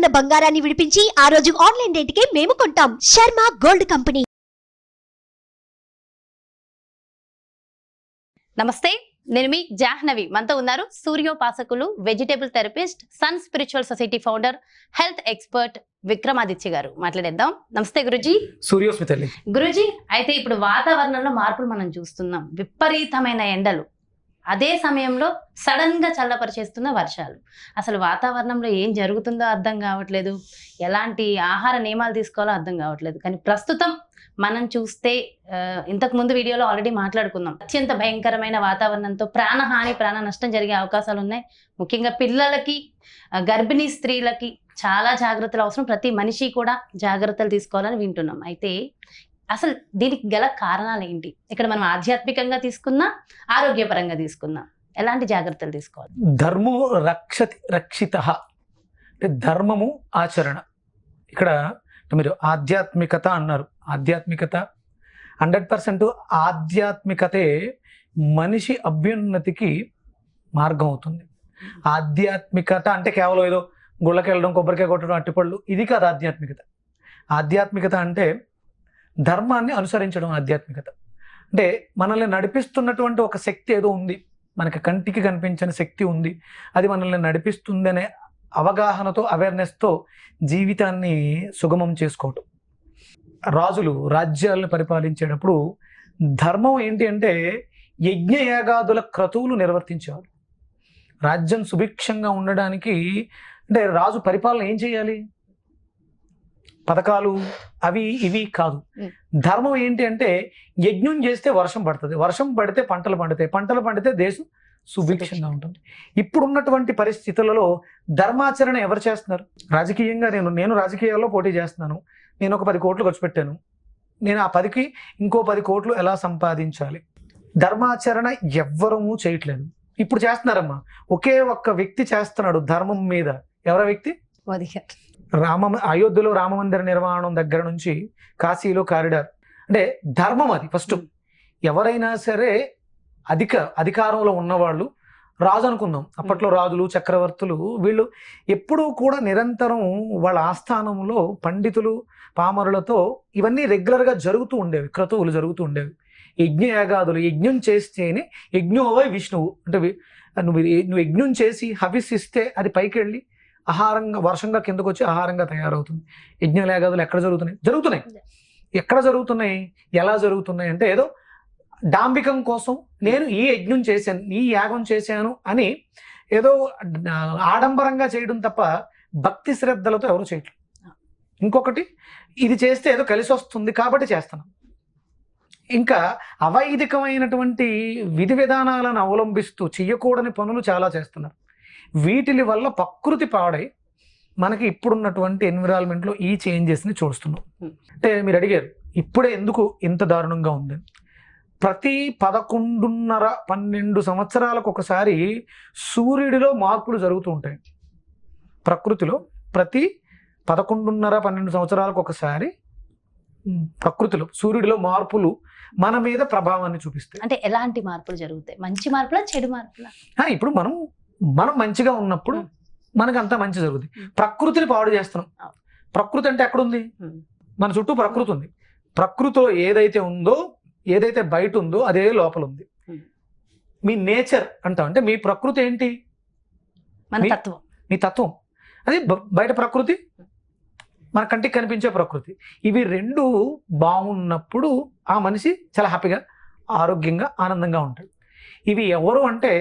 ఉన్న బంగారాన్ని విడిపించి ఆ రోజు ఆన్లైన్ రేటుకే మేము కొంటాం. Sharma gold company. నమస్తే, నేను మీ జాహ్నవి. మనతో ఉన్నారు సూర్యోపాసకులు, vegetable therapist, sun spiritual society founder, health expert Vikramaditya garu. మాట్లాడేద్దాం. నమస్తే గురుజీ. సూర్యోస్మితల్లి. గురుజీ, అయితే ఇప్పుడు వాతావరణంలో మార్పులు మనం చూస్తున్నాం. విపరీతమైన ఎండలు, అదే సమయంలో సడన్ గా చల్లపరిచేస్తున్న వర్షాలు. అసలు వాతావరణంలో ఏం జరుగుతుందో అర్థం కావట్లేదు, ఎలాంటి ఆహార నియమాలు తీసుకోవాలో అర్థం కావట్లేదు. కానీ ప్రస్తుతం మనం చూస్తే ఇంతకు ముందు వీడియోలో ఆల్రెడీ మాట్లాడుకుందాం, అత్యంత భయంకరమైన వాతావరణంతో ప్రాణహాని, ప్రాణ నష్టం జరిగే అవకాశాలు ఉన్నాయి. ముఖ్యంగా పిల్లలకి, గర్భిణీ స్త్రీలకి చాలా జాగ్రత్తలు అవసరం. ప్రతి మనిషి కూడా జాగ్రత్తలు తీసుకోవాలని వింటున్నాం. అయితే అసలు దీనికి గల కారణాలు ఏంటి? ఇక్కడ మనం ఆధ్యాత్మికంగా తీసుకున్నా, ఆరోగ్యపరంగా తీసుకున్నా ఎలాంటి జాగ్రత్తలు తీసుకోవాలి? ధర్మో రక్షతి రక్షిత అంటే ధర్మము ఆచరణ. ఇక్కడ మీరు ఆధ్యాత్మికత అన్నారు. ఆధ్యాత్మికత 100% ఆధ్యాత్మికతే మనిషి అభ్యున్నతికి మార్గం అవుతుంది. ఆధ్యాత్మికత అంటే కేవలం ఏదో గుళ్ళకి వెళ్ళడం, కొబ్బరికాయ కొట్టడం, అట్టిపళ్ళు, ఇది కాదు ఆధ్యాత్మికత. ఆధ్యాత్మికత అంటే ధర్మాన్ని అనుసరించడం. ఆధ్యాత్మికత అంటే మనల్ని నడిపిస్తున్నటువంటి ఒక శక్తి ఏదో ఉంది, మనకి కంటికి కనిపించని శక్తి ఉంది, అది మనల్ని నడిపిస్తుంది అనే అవగాహనతో, అవేర్నెస్తో జీవితాన్ని సుగమం చేసుకోవటం. రాజులు రాజ్యాలను పరిపాలించేటప్పుడు ధర్మం ఏంటి అంటే యజ్ఞయాగాదుల క్రతువులు నిర్వర్తించేవారు. రాజ్యం సుభిక్షంగా ఉండడానికి అంటే రాజు పరిపాలన ఏం చేయాలి? పథకాలు అవి ఇవి కాదు. ధర్మం ఏంటి అంటే యజ్ఞం చేస్తే వర్షం పడుతుంది, వర్షం పడితే పంటలు పండుతాయి, పంటలు పండితే దేశం సుభిక్షంగా ఉంటుంది. ఇప్పుడున్నటువంటి పరిస్థితులలో ధర్మాచరణ ఎవరు చేస్తున్నారు? రాజకీయంగా నేను రాజకీయాల్లో పోటీ చేస్తున్నాను, నేను ఒక 10 కోట్లు ఖర్చు పెట్టాను, నేను ఆ 10కి ఇంకో 10 కోట్లు ఎలా సంపాదించాలి? ధర్మాచరణ ఎవ్వరూ చేయట్లేదు. ఇప్పుడు చేస్తున్నారమ్మా, ఒకే ఒక్క వ్యక్తి చేస్తున్నాడు ధర్మం మీద. ఎవరా వ్యక్తి? మోదీ గారు. అయోధ్యలో రామమందిర నిర్మాణం దగ్గర నుంచి కాశీలో కారిడార్, అంటే ధర్మం అది ఫస్ట్. ఎవరైనా సరే అధికారంలో ఉన్నవాళ్ళు, రాజు అనుకుందాం, అప్పట్లో రాజులు, చక్రవర్తులు, వీళ్ళు ఎప్పుడూ కూడా నిరంతరం వాళ్ళ ఆస్థానంలో పండితులు, పామరులతో ఇవన్నీ రెగ్యులర్గా జరుగుతూ ఉండేవి, క్రతువులు జరుగుతూ ఉండేవి. యజ్ఞయాగాదులు, యజ్ఞం చేస్తేనే యజ్ఞోవై విష్ణువు అంటే నువ్వు యజ్ఞం చేసి హవిస్సిస్తే అది పైకి వెళ్ళి ఆహారంగా, వర్షంగా కిందకు వచ్చి ఆహారంగా తయారవుతుంది. యజ్ఞయాగాదులు ఎక్కడ జరుగుతున్నాయి? ఎక్కడ జరుగుతున్నాయి, ఎలా జరుగుతున్నాయి అంటే ఏదో డాంబికం కోసం నేను ఈ యజ్ఞం చేశాను, ఈ యాగం చేశాను అని ఏదో ఆడంబరంగా చేయడం తప్ప భక్తి శ్రద్ధలతో ఎవరు చేయట్లేదు. ఇంకొకటి, ఇది చేస్తే ఏదో కలిసి వస్తుంది కాబట్టి చేస్తున్నాం. ఇంకా అవైదికమైనటువంటి విధి విధానాలను అవలంబిస్తూ చెయ్యకూడని పనులు చాలా చేస్తున్నారు. వీటి వల్ల ప్రకృతి పాడై మనకి ఇప్పుడున్నటువంటి ఎన్విరాన్మెంట్లో ఈ చేంజెస్ని చూస్తున్నాం. అంటే మీరు అడిగారు ఇప్పుడే ఎందుకు ఇంత దారుణంగా ఉంది. ప్రతి 11.5-12 సంవత్సరాలకు ఒకసారి సూర్యుడిలో మార్పులు జరుగుతూ ఉంటాయి. ప్రకృతిలో ప్రతి 11.5-12 సంవత్సరాలకు ఒకసారి ప్రకృతిలో సూర్యుడిలో మార్పులు మన మీద ప్రభావాన్ని చూపిస్తాయి. అంటే ఎలాంటి మార్పులు జరుగుతాయి? మంచి మార్పులా, చెడు మార్పులా? ఇప్పుడు మనం మంచిగా ఉన్నప్పుడు మనకు అంతా మంచి జరుగుతుంది. ప్రకృతిని పాడు చేస్తున్నాం. ప్రకృతి అంటే ఎక్కడుంది? మన చుట్టూ ప్రకృతి ఉంది. ప్రకృతిలో ఏదైతే ఉందో, ఏదైతే బయట ఉందో అదే లోపల ఉంది. మీ నేచర్ అంటాం, అంటే మీ ప్రకృతి ఏంటి? మన తత్వం. మీ తత్వం అది బయట ప్రకృతి, మన కంటికి కనిపించే ప్రకృతి. ఇవి రెండు బాగున్నప్పుడు ఆ మనిషి చాలా హ్యాపీగా, ఆరోగ్యంగా, ఆనందంగా ఉంటాడు. ఇవి ఎవరు అంటే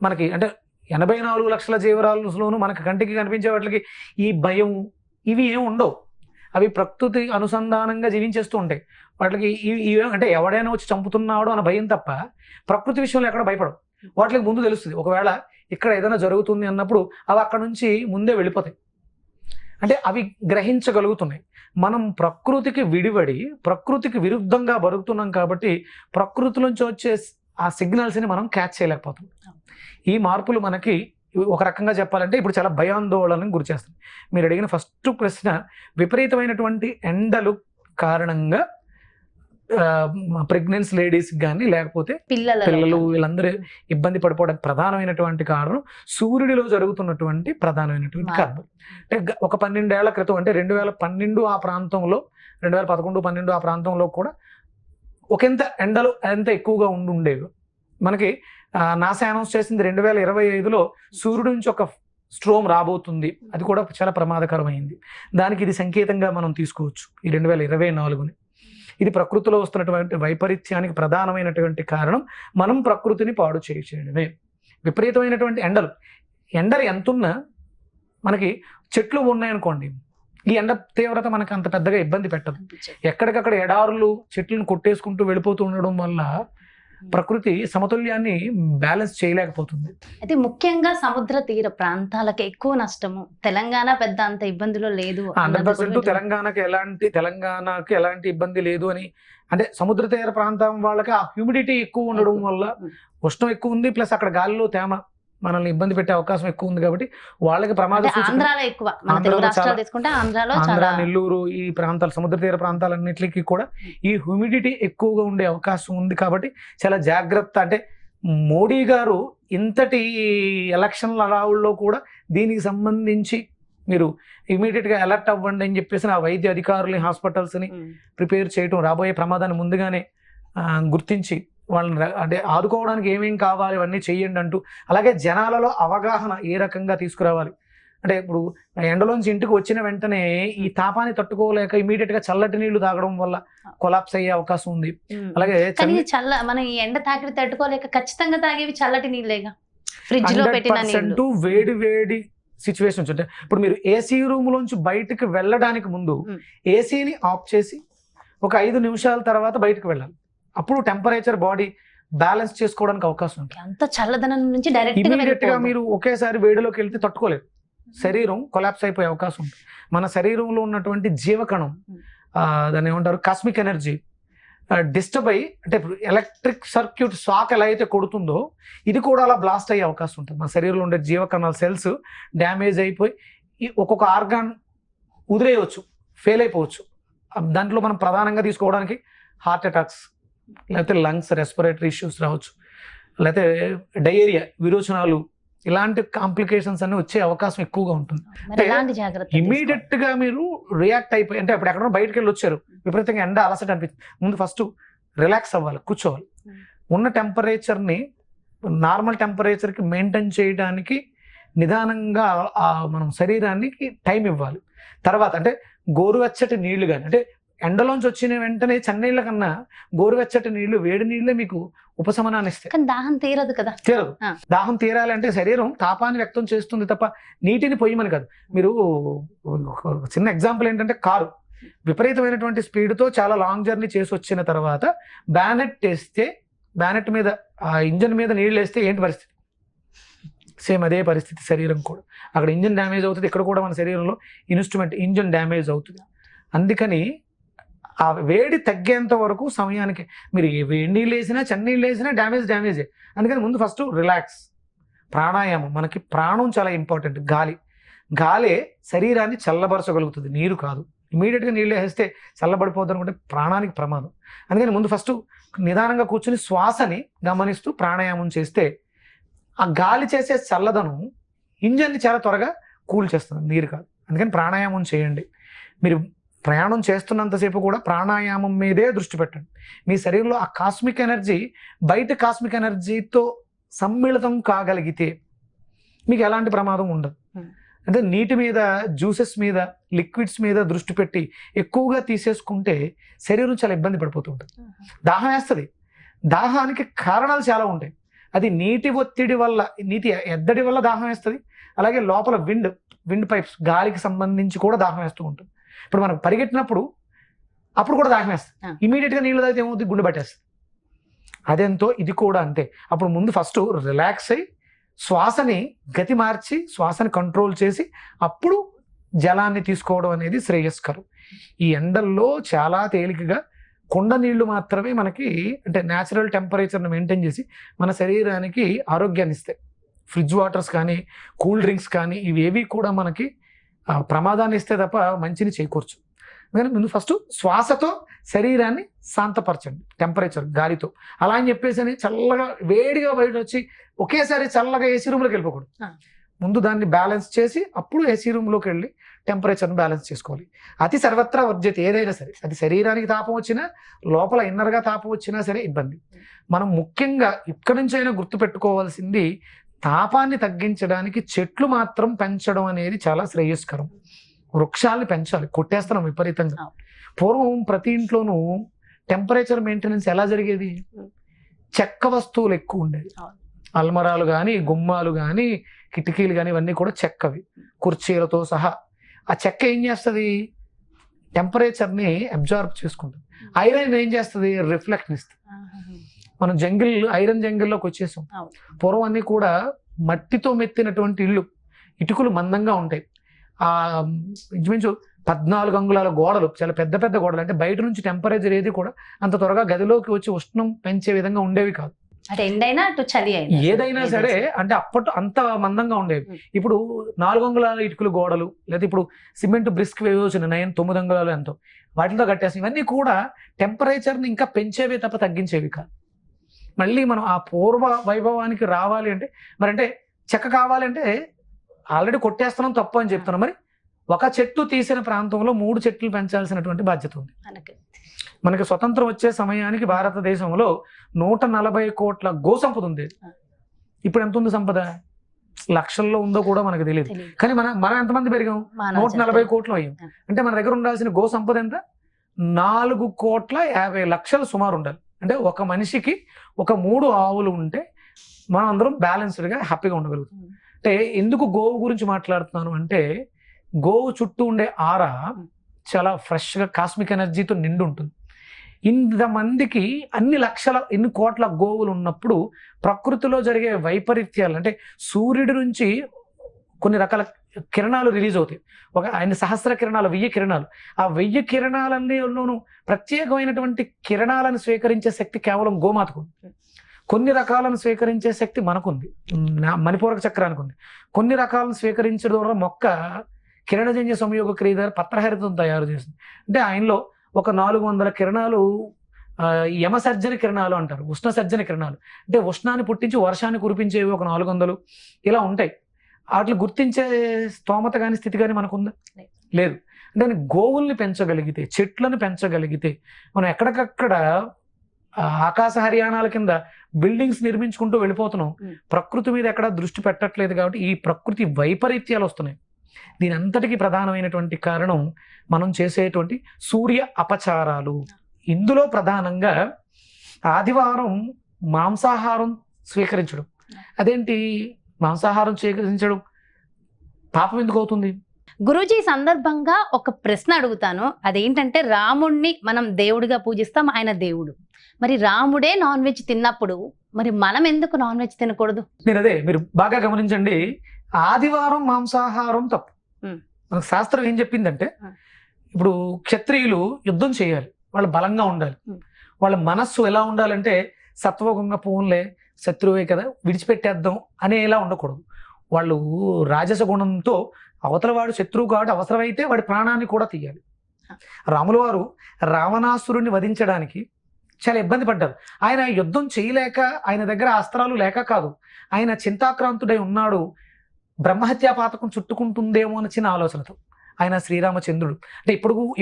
మనకి అంటే 84 లక్షల జీవరాశుల్లోనూ మనకి కంటికి కనిపించే వాటికి ఈ భయం ఇవి ఏమి ఉండవు. అవి ప్రకృతి అనుసంధానంగా జీవించేస్తూ ఉంటాయి. వాటికి ఇవి అంటే ఎవడైనా వచ్చి చంపుతున్నాడు అన్న భయం తప్ప ప్రకృతి విషయంలో ఎక్కడ భయపడవు. వాటికి ముందు తెలుస్తుంది, ఒకవేళ ఇక్కడ ఏదైనా జరుగుతుంది అన్నప్పుడు అవి అక్కడ నుంచి ముందే వెళ్ళిపోతాయి. అంటే అవి గ్రహించగలుగుతున్నాయి. మనం ప్రకృతికి విడివడి ప్రకృతికి విరుద్ధంగా బతుకుతున్నాం కాబట్టి ప్రకృతి నుంచి వచ్చే ఆ సిగ్నల్స్ని మనం క్యాచ్ చేయలేకపోతున్నాం. ఈ మార్పులు మనకి ఒక రకంగా చెప్పాలంటే ఇప్పుడు చాలా భయాందోళనకు గురి చేస్తుంది. మీరు అడిగిన ఫస్ట్ ప్రశ్న, విపరీతమైనటువంటి ఎండలు కారణంగా ప్రెగ్నెన్సీ లేడీస్ కానీ లేకపోతే పిల్లలు వీళ్ళందరూ ఇబ్బంది పడిపోవడానికి ప్రధానమైనటువంటి కారణం సూర్యుడిలో జరుగుతున్నటువంటి ప్రధానమైనటువంటి కారణం. అంటే ఒక 12 ఏళ్ల క్రితం అంటే 2012 ఆ ప్రాంతంలో 2011-12 ఆ ప్రాంతంలో కూడా ఒకంత ఎండలు ఎంత ఎక్కువగా ఉండేవి. మనకి నాసా అనౌన్స్ చేసింది 2025లో సూర్యుడి నుంచి ఒక స్ట్రోమ్ రాబోతుంది, అది కూడా చాలా ప్రమాదకరమైంది. దానికి ఇది సంకేతంగా మనం తీసుకోవచ్చు ఈ 2024ని. ఇది ప్రకృతిలో వస్తున్నటువంటి వైపరీత్యానికి ప్రధానమైనటువంటి కారణం మనం ప్రకృతిని పాడు చేయడమే. విపరీతమైనటువంటి ఎండలు ఎంతున్నా మనకి చెట్లు ఉన్నాయనుకోండి, ఈ ఎండ తీవ్రత మనకు అంత పెద్దగా ఇబ్బంది పెట్టదు. ఎక్కడికక్కడ ఎడారులు చెట్లను కొట్టేసుకుంటూ వెళ్ళిపోతూ ఉండడం వల్ల ప్రకృతి సమతుల్యాన్ని బ్యాలెన్స్ చేయలేకపోతుంది. అయితే ముఖ్యంగా సముద్ర తీర ప్రాంతాలకు ఎక్కువ నష్టము. తెలంగాణ పెద్ద అంత ఇబ్బందులు లేదు. 100% తెలంగాణకి ఎలాంటి ఇబ్బంది లేదు అని, అంటే సముద్ర తీర ప్రాంతం వాళ్ళకి ఆ హ్యూమిడిటీ ఎక్కువ ఉండడం వల్ల ఉష్ణం ఎక్కువ ఉంది, ప్లస్ అక్కడ గాలిలో తేమ మనల్ని ఇబ్బంది పెట్టే అవకాశం ఎక్కువ ఉంది కాబట్టి వాళ్ళకి ప్రమాద ఆంధ్రాలో ఎక్కువ. మన తెలుగు రాష్ట్రాలు తీసుకుంటే ఆంధ్ర, నెల్లూరు ఈ ప్రాంతాలు సముద్ర తీర ప్రాంతాలన్నిటికీ కూడా ఈ హ్యూమిడిటీ ఎక్కువగా ఉండే అవకాశం ఉంది. కాబట్టి చాలా జాగ్రత్త. అంటే మోడీ గారు ఇంతటి ఎలక్షన్ల రావుల్లో కూడా దీనికి సంబంధించి మీరు ఇమీడియట్ గా అలర్ట్ అవ్వండి అని చెప్పేసి ఆ వైద్య అధికారులని హాస్పిటల్స్ ని ప్రిపేర్ చేయటం, రాబోయే ప్రమాదాన్ని ముందుగానే గుర్తించి వాళ్ళని అంటే ఆదుకోవడానికి ఏమేం కావాలి ఇవన్నీ చెయ్యండి అంటూ, అలాగే జనాలలో అవగాహన ఏ రకంగా తీసుకురావాలి. అంటే ఇప్పుడు ఎండలోంచి ఇంటికి వచ్చిన వెంటనే ఈ తాపాన్ని తట్టుకోలేక ఇమీడియట్ గా చల్లటి నీళ్లు తాగడం వల్ల కొలాప్స్ అయ్యే అవకాశం ఉంది. అలాగే మనం ఈ ఎండ తాకిడి తట్టుకోలేక ఖచ్చితంగా తాగేవి చల్లటి నీళ్ళేగా, ఫ్రిడ్జ్ లో పెట్టిన నీళ్లు. వేడి సిచ్యువేషన్స్ ఉంటాయి. ఇప్పుడు మీరు ఏసీ రూమ్ లోంచి బయటకు వెళ్ళడానికి ముందు ఏసీని ఆఫ్ చేసి ఒక 5 నిమిషాల తర్వాత బయటకు వెళ్ళాలి. అప్పుడు టెంపరేచర్ బాడీ బ్యాలెన్స్ చేసుకోవడానికి అవకాశం ఉంటుంది. అంత చల్లదనం నుంచి ఇమీడియట్ గా మీరు ఒకేసారి వేడిలోకి వెళ్తే తట్టుకోలేదు, శరీరం కొలాప్స్ అయిపోయే అవకాశం ఉంటుంది. మన శరీరంలో ఉన్నటువంటి జీవకణం దాన్ని ఏమంటారు కాస్మిక్ ఎనర్జీ డిస్టర్బ్ అయ్యి, అంటే ఎలక్ట్రిక్ సర్క్యూట్ షాక్ ఎలా అయితే కొడుతుందో ఇది కూడా అలా బ్లాస్ట్ అయ్యే అవకాశం ఉంటుంది. మన శరీరంలో ఉండే జీవకణాల సెల్స్ డ్యామేజ్ అయిపోయి ఒక్కొక్క ఆర్గాన్ ఉదిరేయవచ్చు, ఫెయిల్ అయిపోవచ్చు. దాంట్లో మనం ప్రధానంగా తీసుకోవడానికి హార్ట్ అటాక్స్, లేకపోతే లంగ్స్ రెస్పిరేటరీ ఇష్యూస్ రావచ్చు, లేకపోతే డయేరియా విరోచనాలు, ఇలాంటి కాంప్లికేషన్స్ అన్ని వచ్చే అవకాశం ఎక్కువగా ఉంటుంది. ఇమీడియట్ గా మీరు రియాక్ట్ అయిపోయి, అంటే అప్పుడు ఎక్కడో బయటకు వెళ్ళి వచ్చారు, విపరీతంగా ఎండ అలసట అనిపిస్తుంది, ముందు ఫస్ట్ రిలాక్స్ అవ్వాలి, కూర్చోవాలి. ఉన్న టెంపరేచర్ని నార్మల్ టెంపరేచర్కి మెయింటైన్ చేయడానికి నిదానంగా మనం శరీరానికి టైం ఇవ్వాలి. తర్వాత అంటే గోరువెచ్చటి నీళ్లు కానీ, అంటే ఎండలోంచి వచ్చిన వెంటనే చన్నీళ్ళ కన్నా గోరువెచ్చటి నీళ్లు, వేడి నీళ్ళే మీకు ఉపశమనాన్ని ఇస్తాయి. దాహం తీరదు కదా. తీరదు. దాహం తీరాలంటే శరీరం తాపాన్ని వ్యక్తం చేస్తుంది తప్ప నీటిని పొయ్యమని కాదు. మీరు చిన్న ఎగ్జాంపుల్ ఏంటంటే కారు విపరీతమైనటువంటి స్పీడ్తో చాలా లాంగ్ జర్నీ చేసి వచ్చిన తర్వాత బ్యానెట్ మీద ఇంజన్ మీద నీళ్ళు వేస్తే ఏంటి పరిస్థితి? సేమ్ అదే పరిస్థితి శరీరం కూడా. అక్కడ ఇంజన్ డ్యామేజ్ అవుతుంది, ఇక్కడ కూడా మన శరీరంలో ఇంజన్ డ్యామేజ్ అవుతుంది. అందుకని ఆ వేడి తగ్గేంత వరకు సమయానికి మీరు వేడి నీళ్ళు వేసినా చన్నీళ్ళు వేసినా డ్యామేజే. అందుకని ముందు ఫస్ట్ రిలాక్స్, ప్రాణాయామం. మనకి ప్రాణం చాలా ఇంపార్టెంట్. గాలే శరీరాన్ని చల్లబరచగలుగుతుంది, నీరు కాదు. ఇమీడియట్గా నీళ్ళు వేస్తే చల్లబడిపోద్ది అనుకుంటే ప్రాణానికి ప్రమాదం. అందుకని ముందు ఫస్ట్ నిదానంగా కూర్చుని శ్వాసని గమనిస్తూ ప్రాణాయామం చేస్తే ఆ గాలి చేసే చల్లదనం ఇంజన్ని చాలా త్వరగా కూల్ చేస్తుంది, నీరు కాదు. అందుకని ప్రాణాయామం చేయండి. మీరు ప్రయాణం చేస్తున్నంతసేపు కూడా ప్రాణాయామం మీదే దృష్టి పెట్టండి. మీ శరీరంలో ఆ కాస్మిక్ ఎనర్జీ బయట కాస్మిక్ ఎనర్జీతో సమ్మిళితం కాగలిగితే మీకు ఎలాంటి ప్రమాదం ఉండదు. అంటే నీటి మీద, జ్యూసెస్ మీద, లిక్విడ్స్ మీద దృష్టి పెట్టి ఎక్కువగా తీసేసుకుంటే శరీరం చాలా ఇబ్బంది పడిపోతూ ఉంటుంది. దాహం వేస్తుంది. దాహానికి కారణాలు చాలా ఉంటాయి. అది నీటి ఒత్తిడి వల్ల, నీటి ఎద్దడి వల్ల దాహం వేస్తుంది. అలాగే లోపల విండ్ పైప్స్, గాలికి సంబంధించి కూడా దాహం వేస్తూ ఉంటుంది. ఇప్పుడు మనం పరిగెట్టినప్పుడు అప్పుడు కూడా దాహం వేస్తుంది. ఇమీడియట్గా నీళ్ళు తాగితే ఏమవుతుంది? గుండె పట్టేస్తుంది. అదెంతో ఇది కూడా అంతే. అప్పుడు ముందు ఫస్ట్ రిలాక్స్ అయ్యి శ్వాసని గతి మార్చి శ్వాసని కంట్రోల్ చేసి అప్పుడు జలాన్ని తీసుకోవడం అనేది శ్రేయస్కరం. ఈ ఎండల్లో చాలా తేలికగా కొండ నీళ్లు మాత్రమే మనకి, అంటే న్యాచురల్ టెంపరేచర్ని మెయింటైన్ చేసి మన శరీరానికి ఆరోగ్యాన్ని ఇస్తాయి. ఫ్రిడ్జ్ వాటర్స్ కానీ, కూల్ డ్రింక్స్ కానీ ఇవేవి కూడా మనకి ప్రమాదాన్ని ఇస్తే తప్ప మంచిని చేకూర్చు. కానీ ముందు ఫస్ట్ శ్వాసతో శరీరాన్ని శాంతపరచండి, టెంపరేచర్ గాలితో. అలా అని చెప్పేసి అని చల్లగా వేడిగా బయట వచ్చి ఒకేసారి చల్లగా ఏసీ రూమ్లోకి వెళ్ళిపోకూడదు. ముందు దాన్ని బ్యాలెన్స్ చేసి అప్పుడు ఏసీ రూమ్లోకి వెళ్ళి టెంపరేచర్ని బ్యాలెన్స్ చేసుకోవాలి. అతి సర్వత్రా వర్జ్యత, ఏదైనా సరే అది శరీరానికి తాపం వచ్చినా లోపల ఇన్నర్గా తాపం వచ్చినా సరే ఇబ్బంది. మనం ముఖ్యంగా ఇక్కడి నుంచి అయినా గుర్తుపెట్టుకోవాల్సింది, తాపాన్ని తగ్గించడానికి చెట్లు మాత్రం పెంచడం అనేది చాలా శ్రేయస్కరం. వృక్షాలని పెంచాలి, కొట్టేస్తున్నాం విపరీతంగా. పూర్వం ప్రతి ఇంట్లోనూ టెంపరేచర్ మెయింటెనెన్స్ ఎలా జరిగేది? చెక్క వస్తువులు ఎక్కువ ఉండేవి. అల్మరాలు కానీ, గుమ్మాలు కానీ, కిటికీలు కానీ ఇవన్నీ కూడా చెక్కవి, కుర్చీలతో సహా. ఆ చెక్క ఏం చేస్తుంది? టెంపరేచర్ని అబ్జార్బ్ చేసుకుంటుంది. ఐరన్ ఏం చేస్తుంది? రిఫ్లెక్ట్ ఇస్తుంది. మనం ఐరన్ జంగిల్లోకి వచ్చేసాం. పూర్వం అన్ని కూడా మట్టితో మెత్తినటువంటి ఇళ్ళు, ఇటుకలు మందంగా ఉంటాయి. ఆ ఇంచుమించు 14 అంగుళాల గోడలు, చాలా పెద్ద పెద్ద గోడలు. అంటే బయట నుంచి టెంపరేచర్ ఏది కూడా అంత త్వరగా గదిలోకి వచ్చి ఉష్ణం పెంచే విధంగా ఉండేవి కాదు. అంటే ఎండైనా అటు చలి అయినా ఏదైనా సరే, అంటే అప్పట్లో అంత మందంగా ఉండేవి. ఇప్పుడు 4 అంగుళాల ఇటుకలు గోడలు, లేదా ఇప్పుడు సిమెంట్ బ్రిస్క్ వేయవచ్చు 9 అంగుళాలు ఎంతో, వాటితో కట్టేసి ఇవన్నీ కూడా టెంపరేచర్ని ఇంకా పెంచేవి తప్ప తగ్గించేవి కాదు. మళ్ళీ మనం ఆ పూర్వ వైభవానికి రావాలి అంటే, మరి అంటే చెక్క కావాలంటే ఆల్రెడీ కొట్టేస్తున్నాం తప్పు అని చెప్తున్నాం. మరి ఒక చెట్టు తీసిన ప్రాంతంలో 3 చెట్లు పెంచాల్సినటువంటి బాధ్యత ఉంది. మనకి స్వతంత్రం వచ్చే సమయానికి భారతదేశంలో 140 కోట్ల గోసంపద ఉంది. ఇప్పుడు ఎంత ఉంది సంపద? లక్షల్లో ఉందో కూడా మనకు తెలియదు. కానీ మనం ఎంతమంది పెరిగాం? 140 కోట్లు అయ్యాం. అంటే మన దగ్గర ఉండాల్సిన గోసంపద ఎంత? 4,50,00,000 సుమారు ఉండాలి. అంటే ఒక మనిషికి ఒక 3 ఆవులు ఉంటే మనం అందరం బ్యాలెన్స్డ్గా హ్యాపీగా ఉండగలుగుతాం. అంటే ఎందుకు గోవు గురించి మాట్లాడుతున్నాను అంటే, గోవు చుట్టూ ఉండే ఆరా చాలా ఫ్రెష్గా కాస్మిక్ ఎనర్జీతో నిండి ఉంటుంది. ఇంతమందికి ఎన్ని కోట్ల గోవులు ఉన్నప్పుడు ప్రకృతిలో జరిగే వైపరీత్యాలు, అంటే సూర్యుడి నుంచి కొన్ని రకాల కిరణాలు రిలీజ్ అవుతాయి. ఆయన 1000 కిరణాలు, 1000 కిరణాలు. ఆ 1000 కిరణాలలోనూ ప్రత్యేకమైనటువంటి కిరణాలను స్వీకరించే శక్తి కేవలం గోమాతకు ఉంది. కొన్ని రకాలను స్వీకరించే శక్తి మనకుంది, మణిపూరక చక్రానికి ఉంది. కొన్ని రకాలను స్వీకరించడం ద్వారా మొక్క కిరణజన్య సంయోగ క్రియ ద్వారా పత్రహరితం తయారు చేస్తుంది. అంటే ఆయనలో ఒక 400 కిరణాలు యమసర్జన కిరణాలు అంటారు, ఉష్ణ సర్జన కిరణాలు. అంటే ఉష్ణాన్ని పుట్టించి వర్షాన్ని కురిపించేవి ఒక 400 ఇలా ఉంటాయి. వాటిని గుర్తించే స్తోమత కానీ స్థితి కానీ మనకుందా? లేదు. అంటే గోవుల్ని పెంచగలిగితే, చెట్లను పెంచగలిగితే, మనం ఎక్కడికక్కడ ఆకాశ హర్యానాల కింద బిల్డింగ్స్ నిర్మించుకుంటూ వెళ్ళిపోతున్నాం. ప్రకృతి మీద ఎక్కడ దృష్టి పెట్టట్లేదు. కాబట్టి ఈ ప్రకృతి వైపరీత్యాలు వస్తున్నాయి. దీని అంతటికీ ప్రధానమైనటువంటి కారణం మనం చేసేటువంటి సూర్య అపచారాలు. ఇందులో ప్రధానంగా ఆదివారం మాంసాహారం స్వీకరించడం. అదేంటి మాంసాహారం స్వీకరించడం? పాపం ఎందుకు అవుతుంది? గురూజీ, సందర్భంగా ఒక ప్రశ్న అడుగుతాను. అదేంటంటే, రాముణ్ణి మనం దేవుడిగా పూజిస్తాం, ఆయన దేవుడు. మరి రాముడే నాన్ వెజ్ తిన్నప్పుడు మరి మనం ఎందుకు నాన్ వెజ్ తినకూడదు? మీరు బాగా గమనించండి. ఆదివారం మాంసాహారం తప్పు. మనకు శాస్త్రం ఏం చెప్పిందంటే, ఇప్పుడు క్షత్రియులు యుద్ధం చేయాలి, వాళ్ళు బలంగా ఉండాలి. వాళ్ళ మనస్సు ఎలా ఉండాలంటే, సత్వగుంగా పూన్లే శత్రువే కదా విడిచిపెట్టేద్దాం అనేలా ఉండకూడదు. వాళ్ళు రాజస గుణంతో అవతల వాడు శత్రువు కాబట్టి అవసరమైతే వాడి ప్రాణాన్ని కూడా తీయాలి. రాముల వారు రావణాసురుణ్ణి వధించడానికి చాలా ఇబ్బంది పడ్డారు. ఆయన యుద్ధం చేయలేక, ఆయన దగ్గర అస్త్రాలు లేక కాదు, ఆయన చింతాక్రాంతుడై ఉన్నాడు. బ్రహ్మహత్యా పాతకం చుట్టుకుంటుందేమో అని చిన్న ఆలోచనతో ఆయన శ్రీరామచంద్రుడు. అంటే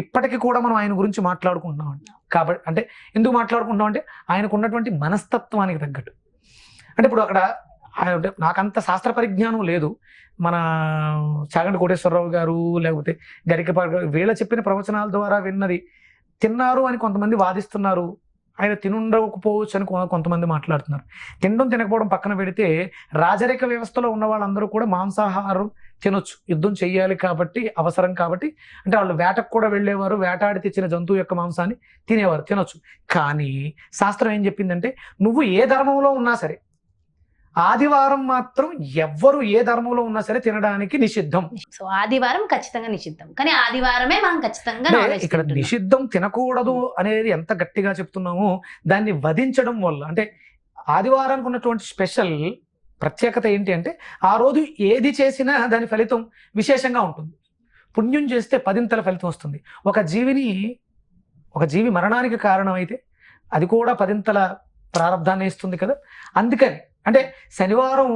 ఇప్పటికీ కూడా మనం ఆయన గురించి మాట్లాడుకుంటున్నాం. కాబట్టి అంటే ఎందుకు మాట్లాడుకుంటున్నాం అంటే, ఆయనకు ఉన్నటువంటి మనస్తత్వానికి తగ్గట్టు. అంటే ఇప్పుడు అక్కడ నాకంత శాస్త్ర పరిజ్ఞానం లేదు. మన చాగంటి కోటేశ్వరరావు గారు, లేకపోతే గరికపాటి గారు, వీళ్ళ చెప్పిన ప్రవచనాల ద్వారా విన్నది తిన్నారు అని కొంతమంది వాదిస్తున్నారు. ఆయన తినుండకపోవచ్చు అని కొంతమంది మాట్లాడుతున్నారు. తినడం తినకపోవడం పక్కన పెడితే, రాజరిక వ్యవస్థలో ఉన్న వాళ్ళందరూ కూడా మాంసాహారం తినొచ్చు. యుద్ధం చెయ్యాలి కాబట్టి, అవసరం కాబట్టి. అంటే వాళ్ళు వేటకు కూడా వెళ్ళేవారు, వేటాడి తెచ్చిన జంతువు యొక్క మాంసాన్ని తినేవారు, తినొచ్చు. కానీ శాస్త్రం ఏం చెప్పిందంటే, నువ్వు ఏ ధర్మంలో ఉన్నా సరే ఆదివారం మాత్రం ఎవ్వరు ఏ ధర్మంలో ఉన్నా సరే తినడానికి నిషిద్ధం. సో ఆదివారం ఖచ్చితంగా నిషిద్ధం, కానీ ఆదివారమే మనం ఖచ్చితంగా ఇక్కడ నిషిద్ధం తినకూడదు అనేది ఎంత గట్టిగా చెప్తున్నామో, దాన్ని వధించడం వల్ల, అంటే ఆదివారానికి ఉన్నటువంటి స్పెషల్ ప్రత్యేకత ఏంటి అంటే, ఆ రోజు ఏది చేసినా దాని ఫలితం విశేషంగా ఉంటుంది. పుణ్యం చేస్తే 10ంతల ఫలితం వస్తుంది. ఒక జీవి మరణానికి కారణమైతే అది కూడా 10ంతల ప్రారంధాన్ని ఇస్తుంది కదా. అందుకని అంటే శనివారం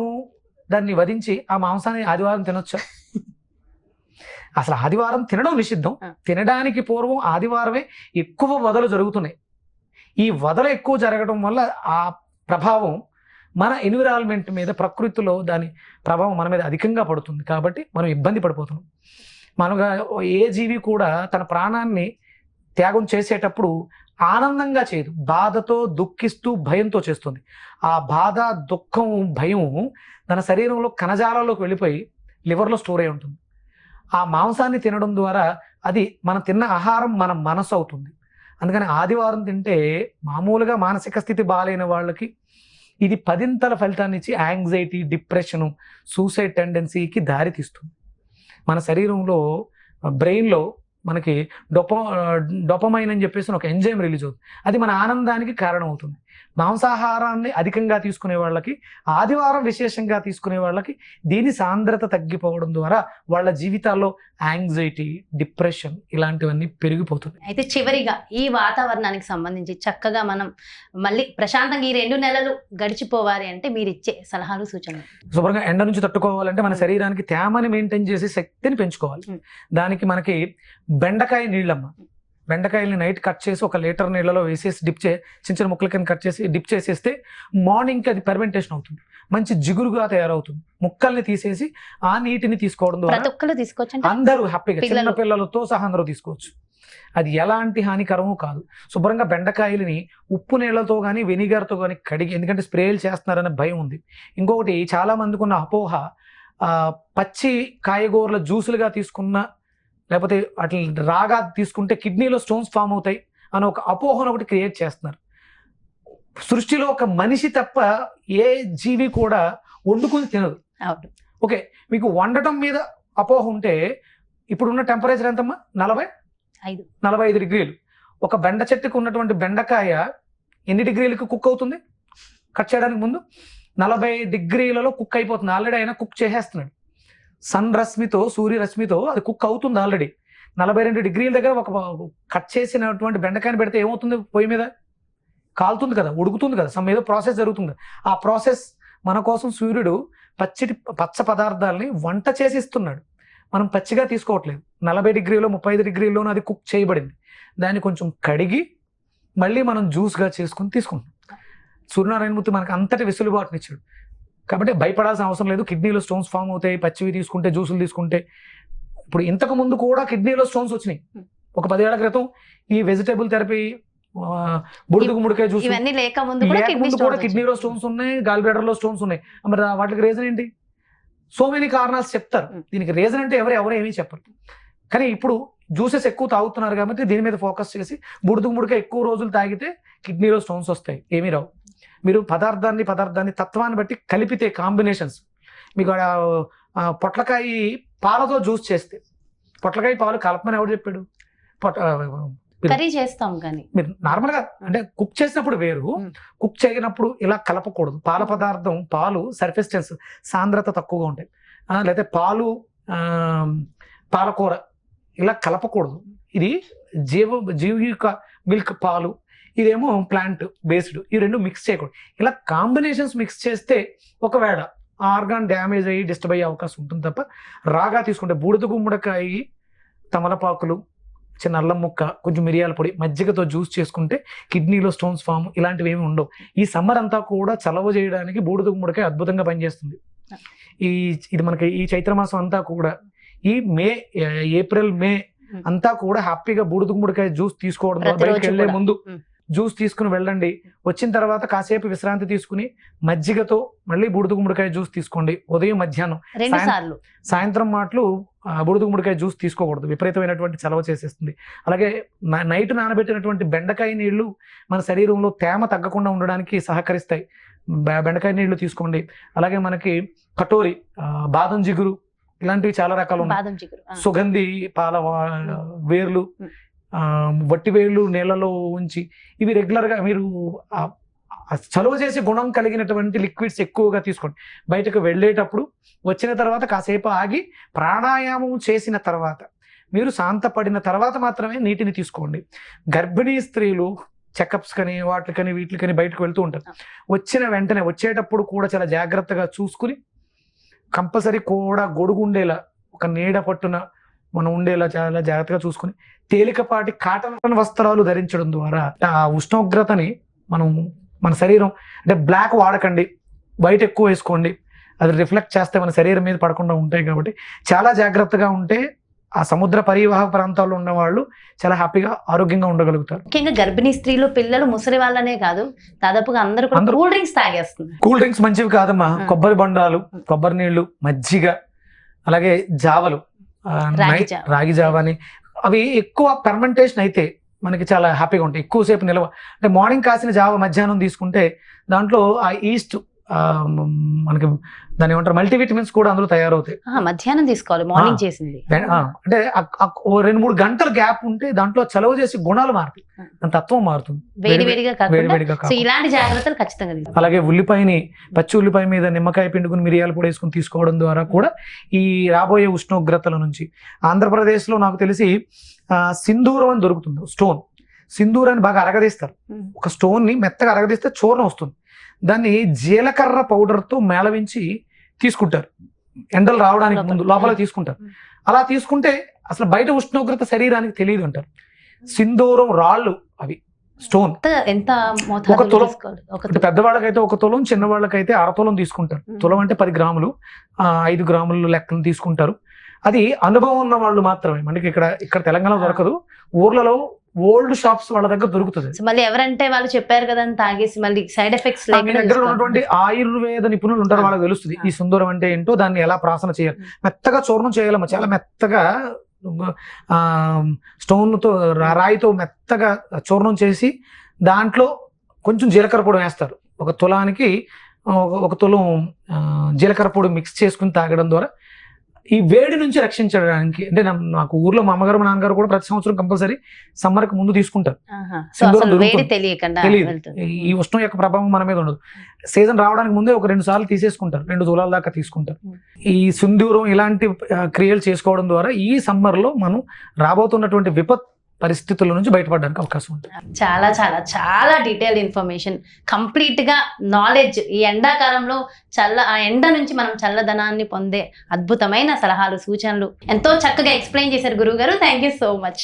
దాన్ని వధించి ఆ మాంసాన్ని ఆదివారం తినొచ్చా? అసలు ఆదివారం తినడం నిషిద్ధం. తినడానికి పూర్వం ఆదివారమే ఎక్కువ వదలు జరుగుతున్నాయి. ఈ వదలు ఎక్కువ జరగడం వల్ల ఆ ప్రభావం మన ఎన్విరాన్మెంట్ మీద, ప్రకృతిలో దాని ప్రభావం మన మీద అధికంగా పడుతుంది. కాబట్టి మనం ఇబ్బంది పడిపోతున్నాం. మనగా ఏ జీవి కూడా తన ప్రాణాన్ని త్యాగం చేసేటప్పుడు ఆనందంగా చేయదు, బాధతో, దుఃఖిస్తూ, భయంతో చేస్తుంది. ఆ బాధ, దుఃఖం, భయం తన శరీరంలో కణజాలాల్లోకి వెళ్ళిపోయి లివర్లో స్టోర్ అయి ఉంటుంది. ఆ మాంసాన్ని తినడం ద్వారా అది మనం తిన్న ఆహారం మన మనసు అవుతుంది. అందుకని ఆదివారం తింటే మామూలుగా మానసిక స్థితి బాగాలేని వాళ్ళకి ఇది 10ంతల ఫలితాన్ని ఇచ్చి యాంగ్జైటీ, డిప్రెషను, సూసైడ్ టెండెన్సీకి దారి తీస్తుంది. మన శరీరంలో బ్రెయిన్లో మనకి డోపమైన్ అని చెప్పేసి ఒక ఎంజైమ్ రిలీజ్ అవుతుంది. అది మన ఆనందానికి కారణం అవుతుంది. మాంసాహారాన్ని అధికంగా తీసుకునే వాళ్ళకి, ఆదివారం విశేషంగా తీసుకునే వాళ్ళకి దీని సాంద్రత తగ్గిపోవడం ద్వారా వాళ్ళ జీవితాల్లో యాంగ్జైటీ, డిప్రెషన్ ఇలాంటివన్నీ పెరిగిపోతుంది. అయితే చివరిగా ఈ వాతావరణానికి సంబంధించి చక్కగా మనం మళ్ళీ ప్రశాంతంగా ఈ 2 నెలలు గడిచిపోవాలి అంటే మీరు ఇచ్చే సలహాలు, సూచనలు? శుభ్రంగా ఎండ నుంచి తట్టుకోవాలంటే మన శరీరానికి తేమని మెయింటైన్ చేసి శక్తిని పెంచుకోవాలి. దానికి మనకి బెండకాయ నీళ్ళమ్మ, బెండకాయల్ని నైట్ కట్ చేసి 1 లీటర్ నీళ్ళలో వేసేసి చిన్న చిన్న ముక్కల కింద కట్ చేసి డిప్ చేసేస్తే మార్నింగ్కి అది ఫెర్మెంటేషన్ అవుతుంది, మంచి జిగురుగా తయారవుతుంది. ముక్కల్ని తీసేసి ఆ నీటిని తీసుకోవడం ద్వారా తీసుకోవచ్చు, అందరూ హ్యాపీగా, చిన్న పిల్లలతో సహా అందరూ తీసుకోవచ్చు. అది ఎలాంటి హానికరమూ కాదు. శుభ్రంగా బెండకాయలని ఉప్పు నీళ్లతో కానీ వెనిగర్తో కానీ కడిగి, ఎందుకంటే స్ప్రేలు చేస్తున్నారనే భయం ఉంది. ఇంకొకటి చాలా మందికి ఉన్న అపోహ, పచ్చి కాయగూరల జ్యూసులుగా తీసుకున్న లేకపోతే అట్లా రాగా తీసుకుంటే కిడ్నీలో స్టోన్స్ ఫామ్ అవుతాయి అని ఒక అపోహను ఒకటి క్రియేట్ చేస్తున్నారు. సృష్టిలో ఒక మనిషి తప్ప ఏ జీవి కూడా వండుకుని తినదు. ఓకే, మీకు వండటం మీద అపోహ ఉంటే ఇప్పుడున్న టెంపరేచర్ ఎంతమ్మా? 45 డిగ్రీలు. ఒక బెండ చెట్టుకు ఉన్నటువంటి బెండకాయ ఎన్ని డిగ్రీలకు కుక్ అవుతుంది? కట్ చేయడానికి ముందు 40 డిగ్రీలలో కుక్ అయిపోతుంది. ఆల్రెడీ ఆయన కుక్ చేసేస్తున్నాడు. సూర్యరశ్మితో అది కుక్ అవుతుంది ఆల్రెడీ. 42 డిగ్రీల దగ్గర ఒక కట్ చేసినటువంటి బెండకాయని పెడితే ఏమవుతుంది? పొయ్యి మీద కాలుతుంది కదా, ఉడుకుతుంది కదా, ఏదో ప్రాసెస్ జరుగుతుంది. ఆ ప్రాసెస్ మన కోసం సూర్యుడు పచ్చ పదార్థాలని వంట చేసి ఇస్తున్నాడు. మనం పచ్చిగా తీసుకోవట్లేదు. 40 డిగ్రీలో 35 డిగ్రీలోనూ అది కుక్ చేయబడింది. దాన్ని కొంచెం కడిగి మళ్ళీ మనం జ్యూస్గా చేసుకుని తీసుకుంటాం. సూర్యనారాయణమూర్తి మనకు అంతటి వెసులుబాటునిచ్చాడు. కాబట్టి భయపడాల్సిన అవసరం లేదు. కిడ్నీలో స్టోన్స్ ఫామ్ అవుతాయి పచ్చివి తీసుకుంటే, జ్యూసులు తీసుకుంటే. ఇప్పుడు ఇంతకు ముందు కూడా కిడ్నీలో స్టోన్స్ వచ్చినాయి. ఒక 10 ఏళ్ల క్రితం ఈ వెజిటేబుల్ థెరపీ, బుడుగు ముడికాయ జ్యూస్ లేకముందు కూడా కిడ్నీలో స్టోన్స్ ఉన్నాయి, గాల్ బ్లాడర్లో స్టోన్స్ ఉన్నాయి. మరి వాటికి రీజన్ ఏంటి? సో మెనీ కారణాలు చెప్తారు. దీనికి రీజన్ అంటే ఎవరు ఏమీ చెప్పరు. కానీ ఇప్పుడు జ్యూసెస్ ఎక్కువ తాగుతున్నారు కాబట్టి దీని మీద ఫోకస్ చేసి బుడుగు ముడికాయ ఎక్కువ రోజులు తాగితే కిడ్నీలో స్టోన్స్ వస్తాయి, ఏమీ రావు. మీరు పదార్థాన్ని తత్వాన్ని బట్టి కలిపితే కాంబినేషన్స్, మీకు పొట్లకాయ పాలతో జ్యూస్ చేస్తే, పొట్లకాయ పాలు కలపమని ఎవరు చెప్పాడు? కర్రీ చేస్తాం కానీ మీరు నార్మల్గా అంటే కుక్ చేసినప్పుడు వేరు, కుక్ చేయనప్పుడు ఇలా కలపకూడదు. పాల పదార్థం, పాలు సర్ఫేస్ టెన్స్ సాంద్రత తక్కువగా ఉంటాయి. లేకపోతే పాలకూర ఇలా కలపకూడదు. ఇది జీవిక మిల్క్ పాలు, ఇదేమో ప్లాంట్ బేస్డ్. ఈ రెండు మిక్స్ చేయకూడదు. ఇలా కాంబినేషన్స్ మిక్స్ చేస్తే ఒకవేళ ఆర్గాన్ డ్యామేజ్ అయ్యి డిస్టర్బ్ అయ్యే అవకాశం ఉంటుంది తప్ప, రాగా తీసుకుంటే బూడిద గుమ్మడికాయ, తమలపాకులు, చిన్న అల్లం ముక్క, కొంచెం మిరియాల పొడి, మజ్జిగతో జ్యూస్ చేసుకుంటే కిడ్నీలో స్టోన్స్ ఫామ్ ఇలాంటివి ఏమి ఉండవు. ఈ సమ్మర్ అంతా కూడా చలవ చేయడానికి బూడిద గుమ్మడికాయ అద్భుతంగా పనిచేస్తుంది. ఇది మనకి ఈ చైత్రమాసం అంతా కూడా, ఈ ఏప్రిల్ మే అంతా కూడా హ్యాపీగా బూడిద గుమ్మడికాయ జ్యూస్ తీసుకోవడం, బయటకు వెళ్లే ముందు జ్యూస్ తీసుకుని వెళ్ళండి. వచ్చిన తర్వాత కాసేపు విశ్రాంతి తీసుకుని మజ్జిగతో మళ్ళీ బూడిద గుమ్మడికాయ జ్యూస్ తీసుకోండి. ఉదయం, మధ్యాహ్నం, సాయంత్రం మాటలు బూడిద గుమ్మడికాయ జ్యూస్ తీసుకోకూడదు, విపరీతమైనటువంటి చలవ చేసేస్తుంది. అలాగే నైట్ నానబెట్టినటువంటి బెండకాయ నీళ్లు మన శరీరంలో తేమ తగ్గకుండా ఉండడానికి సహకరిస్తాయి. బెండకాయ నీళ్లు తీసుకోండి. అలాగే మనకి కటోరి, బాదం జిగురు, ఇలాంటివి చాలా రకాలు ఉన్నాయి. సుగంధి పాల వేర్లు, వట్టి వేళ్ళు నీళ్ళలో ఉంచి, ఇవి రెగ్యులర్గా మీరు చలువ చేసే గుణం కలిగినటువంటి లిక్విడ్స్ ఎక్కువగా తీసుకోండి. బయటకు వెళ్ళేటప్పుడు, వచ్చిన తర్వాత కాసేపు ఆగి ప్రాణాయామం చేసిన తర్వాత మీరు శాంతపడిన తర్వాత మాత్రమే నీటిని తీసుకోండి. గర్భిణీ స్త్రీలు చెకప్స్ కని వాటికని వీటికని బయటకు వెళ్తూ ఉంటారు. వచ్చిన వెంటనే వచ్చేటప్పుడు కూడా చాలా జాగ్రత్తగా చూసుకుని కంపల్సరీ కూడా గొడుగు ఉండేలా, ఒక నీడ పట్టున మనం ఉండేలా చాలా జాగ్రత్తగా చూసుకుని తేలికపాటి కాటన్ వస్త్రాలు ధరించడం ద్వారా ఆ ఉష్ణోగ్రతని మన శరీరం అంటే బ్లాక్ వాడకండి, వైట్ ఎక్కువ వేసుకోండి, అది రిఫ్లెక్ట్ చేస్తే మన శరీరం మీద పడకుండా ఉంటాయి. కాబట్టి చాలా జాగ్రత్తగా ఉంటే ఆ సముద్ర పరివాహక ప్రాంతాల్లో ఉన్న వాళ్ళు చాలా హ్యాపీగా ఆరోగ్యంగా ఉండగలుగుతారు. ముఖ్యంగా గర్భిణీ స్త్రీలు, పిల్లలు, ముసలి వాళ్ళనే కాదు, దాదాపుగా అందరూ కూల్ డ్రింక్స్ తాగేస్తున్నారు. కూల్ డ్రింక్స్ మంచివి కాదమ్మా. కొబ్బరి బొండాలు, కొబ్బరి నీళ్లు, మజ్జిగ, అలాగే జావలు, రాగి జావ అని అవి ఎక్కువ ఫెర్మెంటేషన్ అయితే మనకి చాలా హ్యాపీగా ఉంటాయి. ఎక్కువసేపు నిల్వ అంటే మార్నింగ్ కాసిన జావ మధ్యాహ్నం తీసుకుంటే దాంట్లో ఆ ఈస్ట్ మనకి దాని ఏమంటారు మల్టీవిటమిన్స్ కూడా అందులో తయారవుతాయి. మధ్యాహ్నం తీసుకోవాలి, మార్నింగ్ చేసింది అంటే 2-3 గంటల గ్యాప్ ఉంటే దాంట్లో చలవ చేసి గుణాలు మారుతాయి, దాని తత్వం మారుతుంది. ఇలాంటి జాగ్రత్తలు ఖచ్చితంగా. అలాగే ఉల్లిపాయని, పచ్చి ఉల్లిపాయ మీద నిమ్మకాయ పిండుకుని మిరియాలు పొడి వేసుకుని తీసుకోవడం ద్వారా కూడా ఈ రాబోయే ఉష్ణోగ్రతల నుంచి. ఆంధ్రప్రదేశ్ లో నాకు తెలిసి సింధూరం అని దొరుకుతుంది, స్టోన్. సింధూరాన్ని బాగా అరగదీస్తారు. ఒక స్టోన్ ని మెత్తగా అరగదీస్తే చూర్ణం వస్తుంది. దాన్ని జీలకర్ర పౌడర్తో మేళవించి తీసుకుంటారు, ఎండలు రావడానికి ముందు లోపల తీసుకుంటారు. అలా తీసుకుంటే అసలు బయట ఉష్ణోగ్రత శరీరానికి తెలియదు అంటారు. సింధూరం రాళ్ళు అవి, స్టోన్. ఎంత ఒక తులం, పెద్దవాళ్ళకైతే 1 తులం, చిన్నవాళ్ళకైతే 1/2 తులం తీసుకుంటారు. తులం అంటే 10 గ్రాములు, 5 గ్రాములు లెక్కను తీసుకుంటారు. అది అనుభవం ఉన్న వాళ్ళు మాత్రమే. మనకి ఇక్కడ తెలంగాణ దొరకదు, ఊర్లలో ఓల్డ్ షాప్స్ వాళ్ళ దగ్గర దొరుకుతుంది. మళ్ళీ ఎవరంటే వాళ్ళు చెప్పారు కదా అని తాగేసి మళ్ళీ సైడ్ ఎఫెక్ట్స్ దగ్గర ఉన్నటువంటి ఆయుర్వేద నిపుణులు ఉంటారు, వాళ్ళకి తెలుస్తుంది ఈ సుందరం అంటే ఏంటో, దాన్ని ఎలా ప్రాసన చేయాలి. మెత్తగా చూర్ణం చేయాలమ్మా, చాలా మెత్తగా స్టోన్తో రాయితో మెత్తగా చూర్ణం చేసి దాంట్లో కొంచెం జీలకర్ర పొడి వేస్తారు. 1 తులానికి 1 తులం జీలకర్ర పొడి మిక్స్ చేసుకుని తాగడం ద్వారా ఈ వేడి నుంచి రక్షించడానికి. అంటే నాకు ఊర్లో మా అమ్మగారు, మా నాన్నగారు కూడా ప్రతి సంవత్సరం కంపల్సరీ సమ్మర్ కి ముందు తీసుకుంటారు. తెలియదు, ఈ ఉష్ణం యొక్క ప్రభావం మన మీద ఉండదు. సీజన్ రావడానికి ముందే 1-2 సార్లు తీసేసుకుంటారు, 2 తులాల దాకా తీసుకుంటారు. ఈ సింధూరం ఇలాంటి క్రియలు చేసుకోవడం ద్వారా ఈ సమ్మర్ లో మనం రాబోతున్నటువంటి విపత్ పరిస్థితుల నుంచి బయటపడడానికి అవకాశం ఉంటుంది. చాలా చాలా చాలా డీటెయిల్డ్ ఇన్ఫర్మేషన్, కంప్లీట్ గా నాలెడ్జ్. ఈ ఎండాకాలంలో ఆ ఎండ నుంచి మనం చల్లదనాన్ని పొందే అద్భుతమైన సలహాలు, సూచనలు ఎంతో చక్కగా ఎక్స్ప్లెయిన్ చేశారు గురువు గారు. Thank you so much.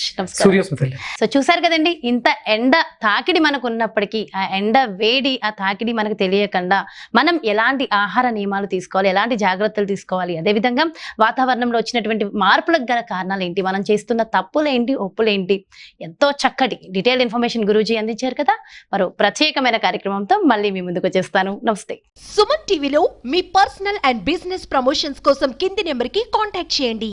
So చూసారు కదండి, ఇంత ఎండ తాకిడి మనకు ఉన్నప్పటికీ ఆ ఎండ వేడి, ఆ తాకిడి మనకు తెలియకుండా మనం ఎలాంటి ఆహార నియమాలు తీసుకోవాలి, ఎలాంటి జాగ్రత్తలు తీసుకోవాలి, అదేవిధంగా వాతావరణంలో వచ్చినటువంటి మార్పులకు గల కారణాలు ఏంటి, మనం చేస్తున్న తప్పులేంటి, ఒప్పులేంటి, ఎంతో చక్కటి డీటెయిల్డ్ ఇన్ఫర్మేషన్ గురూజీ అందించారు కదా. మరో ప్రత్యేకమైన కార్యక్రమంతో మళ్ళీ మీ ముందుకు వచ్చేస్తాను. నమస్తే. సుమన్ టీవీలో మీ పర్సనల్ అండ్ బిజినెస్ ప్రమోషన్స్ కోసం కింది నెంబర్కి కాంటాక్ట్ చేయండి.